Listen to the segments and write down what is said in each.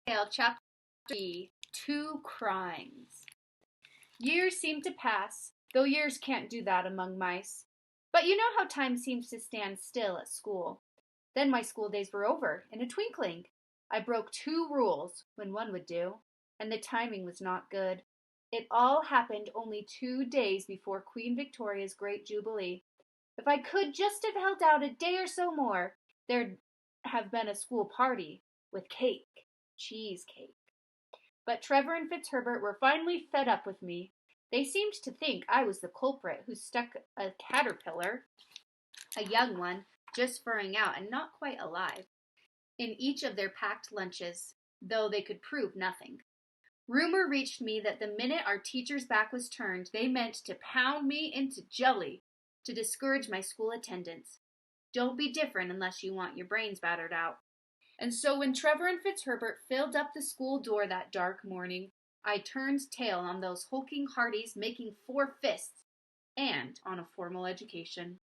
Chapter 3, Two Crimes. Years seemed to pass, though years can't do that among mice. But you know how time seems to stand still at school. Then my school days were over in a twinkling. I broke two rules when one would do, and the timing was not good. It all happened only 2 days before Queen Victoria's great jubilee. If I could just have held out a day or so more, there'd have been a school party with cake, cheesecake. But Trevor and Fitzherbert were finally fed up with me. They seemed to think I was the culprit who stuck a caterpillar, a young one, just furring out and not quite alive, in each of their packed lunches, though they could prove nothing. Rumor reached me that the minute our teacher's back was turned, they meant to pound me into jelly to discourage my school attendance. Don't be different unless you want your brains battered out. And so when Trevor and Fitzherbert filled up the school door that dark morning, I turned tail on those hulking hearties making 4 fists, and on a formal education.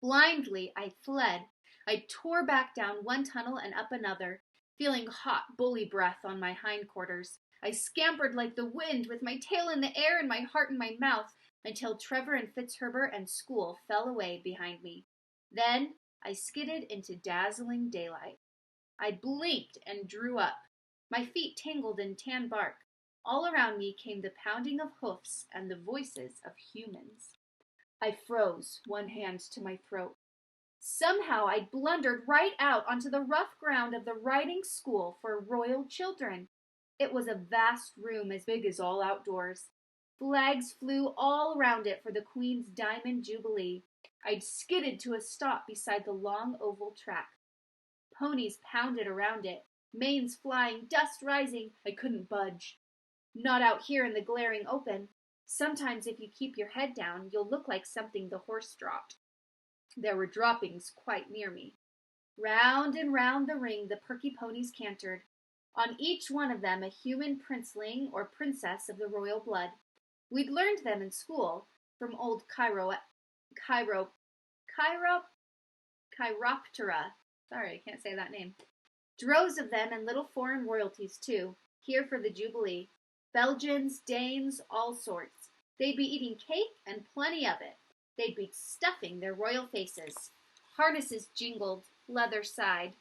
Blindly I fled. I tore back down one tunnel and up another, feeling hot bully breath on my hindquarters. I scampered like the wind, with my tail in the air and my heart in my mouth, until Trevor and Fitzherbert and school fell away behind me. Then I skidded into dazzling daylight. I blinked and drew up. My feet tangled in tan bark. All around me came the pounding of hoofs and the voices of humans. I froze, one hand to my throat. Somehow I blundered right out onto the rough ground of the riding school for royal children. It was a vast room as big as all outdoors. Flags flew all around it for the Queen's Diamond Jubilee. I'd skidded to a stop beside the long oval track. Ponies pounded around it, manes flying, dust rising. I couldn't budge. Not out here in the glaring open. Sometimes if you keep your head down, you'll look like something the horse dropped. There were droppings quite near me. Round and round the ring the perky ponies cantered. On each one of them a human princeling or princess of the royal blood. We'd learned them in school from old Chiroptera. Sorry, I can't say that name. Droves of them and little foreign royalties, too, here for the Jubilee. Belgians, Danes, all sorts. They'd be eating cake and plenty of it. They'd be stuffing their royal faces. Harnesses jingled, leather sighed.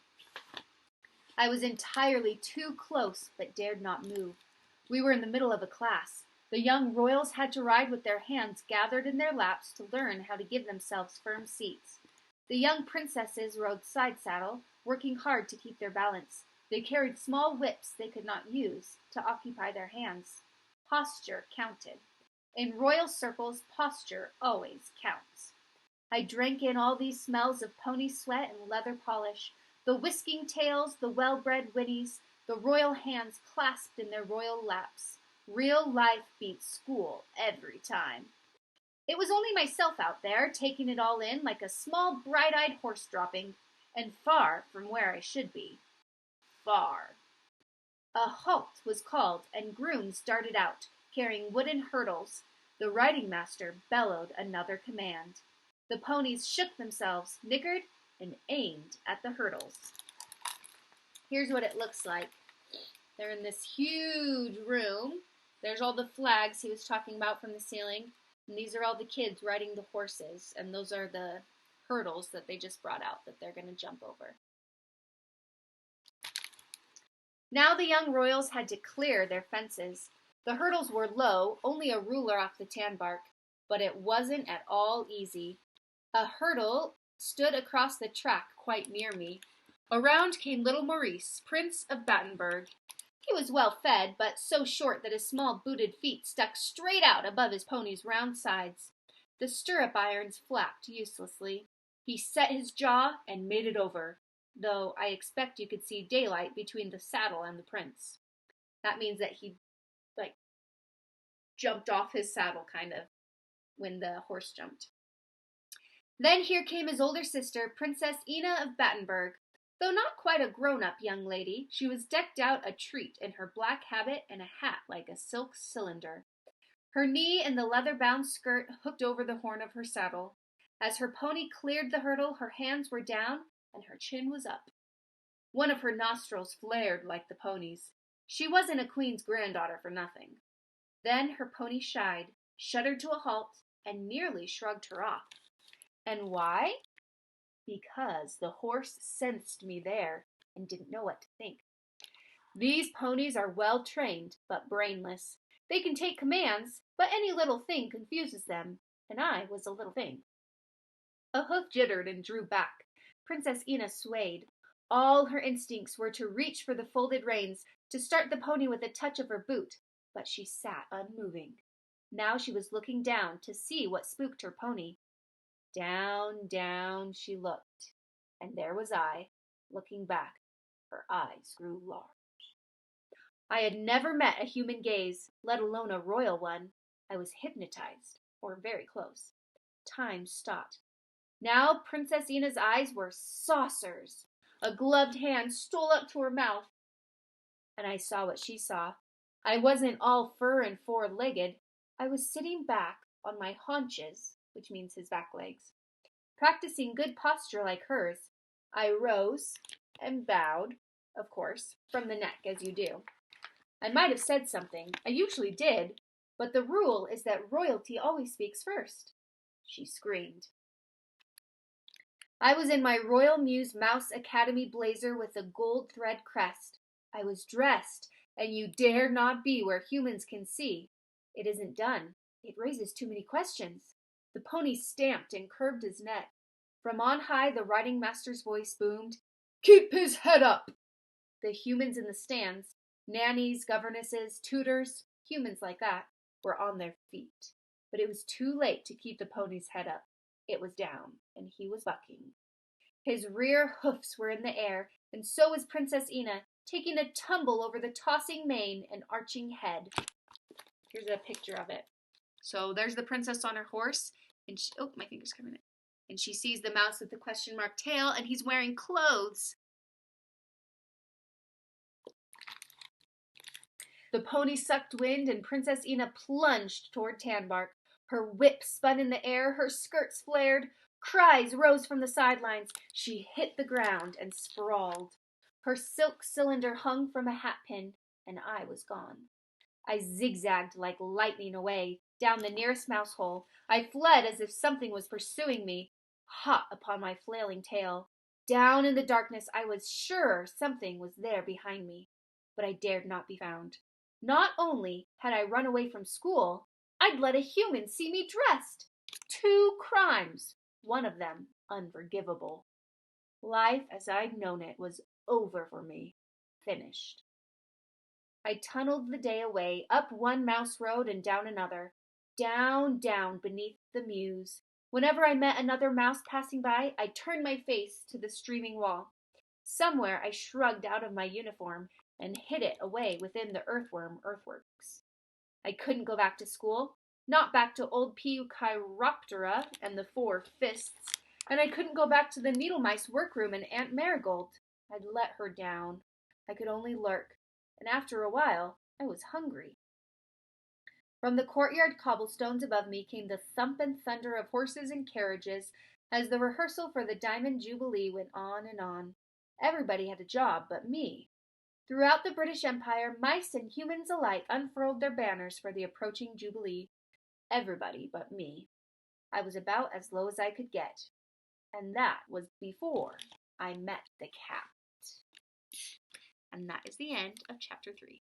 I was entirely too close, but dared not move. We were in the middle of a class. The young royals had to ride with their hands gathered in their laps to learn how to give themselves firm seats. The young princesses rode side saddle, working hard to keep their balance. They carried small whips they could not use to occupy their hands. Posture counted. In royal circles, posture always counts. I drank in all these smells of pony sweat and leather polish, the whisking tails, the well-bred whinnies, the royal hands clasped in their royal laps. Real life beats school every time. It was only myself out there, taking it all in like a small bright-eyed horse dropping, and far from where I should be. Far. A halt was called, and grooms darted out, carrying wooden hurdles. The riding master bellowed another command. The ponies shook themselves, nickered, and aimed at the hurdles. Here's what it looks like. They're in this huge room. There's all the flags he was talking about from the ceiling. And these are all the kids riding the horses. And those are the hurdles that they just brought out that they're going to jump over. Now the young royals had to clear their fences. The hurdles were low, only a ruler off the tan bark. But it wasn't at all easy. A hurdle stood across the track quite near me. Around came little Maurice, Prince of Battenberg. He was well fed, but so short that his small booted feet stuck straight out above his pony's round sides. The stirrup irons flapped uselessly. He set his jaw and made it over, though I expect you could see daylight between the saddle and the prince. That means that he, jumped off his saddle, kind of, when the horse jumped. Then here came his older sister, Princess Ina of Battenberg. Though not quite a grown-up young lady, she was decked out a treat in her black habit and a hat like a silk cylinder. Her knee and the leather-bound skirt hooked over the horn of her saddle. As her pony cleared the hurdle, her hands were down and her chin was up. One of her nostrils flared like the pony's. She wasn't a queen's granddaughter for nothing. Then her pony shied, shuddered to a halt, and nearly shrugged her off. And why? Because the horse sensed me there and didn't know what to think. These ponies are well trained, but brainless. They can take commands, but any little thing confuses them, and I was a little thing. A hoof jittered and drew back. Princess Ina swayed. All her instincts were to reach for the folded reins, to start the pony with a touch of her boot, but she sat unmoving. Now she was looking down to see what spooked her pony. Down, down she looked, and there was I, looking back. Her eyes grew large. I had never met a human gaze, let alone a royal one. I was hypnotized, or very close. Time stopped. Now Princess Ina's eyes were saucers. A gloved hand stole up to her mouth, and I saw what she saw. I wasn't all fur and four-legged. I was sitting back on my haunches, which means his back legs, practicing good posture like hers. I rose and bowed, of course, from the neck, as you do. I might have said something. I usually did, but the rule is that royalty always speaks first. She screamed. I was in my Royal Mews Mouse Academy blazer with a gold thread crest. I was dressed, and you dare not be where humans can see. It isn't done. It raises too many questions. The pony stamped and curved his neck. From on high, the riding master's voice boomed, "Keep his head up!" The humans in the stands, nannies, governesses, tutors, humans like that, were on their feet. But it was too late to keep the pony's head up. It was down, and he was bucking. His rear hoofs were in the air, and so was Princess Ina, taking a tumble over the tossing mane and arching head. Here's a picture of it. So there's the princess on her horse, and my finger's coming in. And she sees the mouse with the question mark tail, and he's wearing clothes. The pony sucked wind, and Princess Ina plunged toward Tanbark. Her whip spun in the air, her skirts flared. Cries rose from the sidelines. She hit the ground and sprawled. Her silk cylinder hung from a hat pin, and I was gone. I zigzagged like lightning away, down the nearest mouse hole. I fled as if something was pursuing me, hot upon my flailing tail. Down in the darkness I was sure something was there behind me, but I dared not be found. Not only had I run away from school, I'd let a human see me dressed. 2 crimes, one of them unforgivable. Life as I'd known it was over for me, finished. I tunneled the day away, up one mouse road and down another, down, down beneath the mews. Whenever I met another mouse passing by, I turned my face to the streaming wall. Somewhere I shrugged out of my uniform and hid it away within the earthworks. I couldn't go back to school, not back to old Chiroptera and the 4 fists, and I couldn't go back to the needle mice workroom and Aunt Marigold. I'd let her down. I could only lurk, and after a while I was hungry. From the courtyard cobblestones above me came the thump and thunder of horses and carriages as the rehearsal for the Diamond Jubilee went on and on. Everybody had a job but me. Throughout the British Empire, mice and humans alike unfurled their banners for the approaching Jubilee. Everybody but me. I was about as low as I could get. And that was before I met the cat. And that is the end of chapter 3.